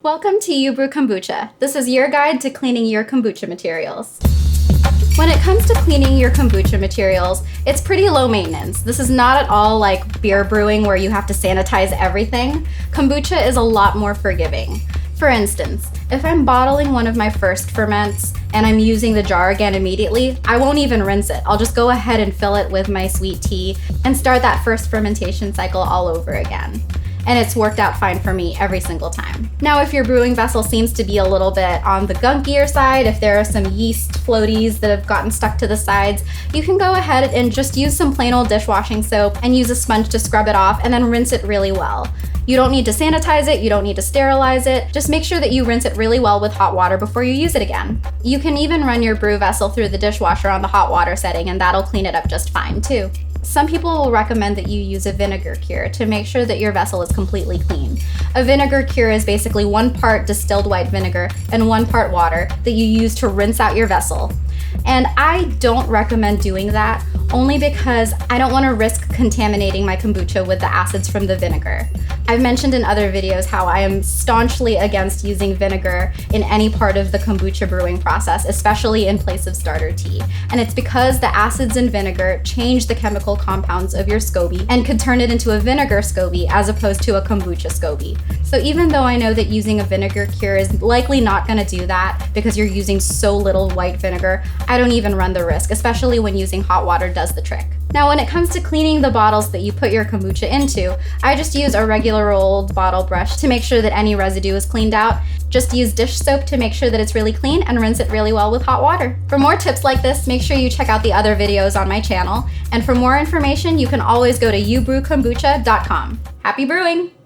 Welcome to You Brew Kombucha. This is your guide to cleaning your kombucha materials. When it comes to cleaning your kombucha materials, it's pretty low maintenance. This is not at all like beer brewing where you have to sanitize everything. Kombucha is a lot more forgiving. For instance, if I'm bottling one of my first ferments and I'm using the jar again immediately, I won't even rinse it. I'll just go ahead and fill it with my sweet tea and start that first fermentation cycle all over again. And it's worked out fine for me every single time. Now, if your brewing vessel seems to be a little bit on the gunkier side, if there are some yeast floaties that have gotten stuck to the sides, you can go ahead and just use some plain old dishwashing soap and use a sponge to scrub it off and then rinse it really well. You don't need to sanitize it, you don't need to sterilize it, just make sure that you rinse it really well with hot water before you use it again. You can even run your brew vessel through the dishwasher on the hot water setting and that'll clean it up just fine too. Some people will recommend that you use a vinegar cure to make sure that your vessel is completely clean. A vinegar cure is basically 1 part distilled white vinegar and 1 part water that you use to rinse out your vessel. And I don't recommend doing that only because I don't want to risk contaminating my kombucha with the acids from the vinegar. I've mentioned in other videos how I am staunchly against using vinegar in any part of the kombucha brewing process, especially in place of starter tea. And it's because the acids in vinegar change the chemical compounds of your SCOBY and could turn it into a vinegar SCOBY as opposed to a kombucha SCOBY. So even though I know that using a vinegar cure is likely not going to do that because you're using so little white vinegar, I don't even run the risk, especially when using hot water does the trick. Now, when it comes to cleaning the bottles that you put your kombucha into, I just use a regular old bottle brush to make sure that any residue is cleaned out. Just use dish soap to make sure that it's really clean and rinse it really well with hot water. For more tips like this, make sure you check out the other videos on my channel. And for more information, you can always go to youbrewkombucha.com. Happy brewing!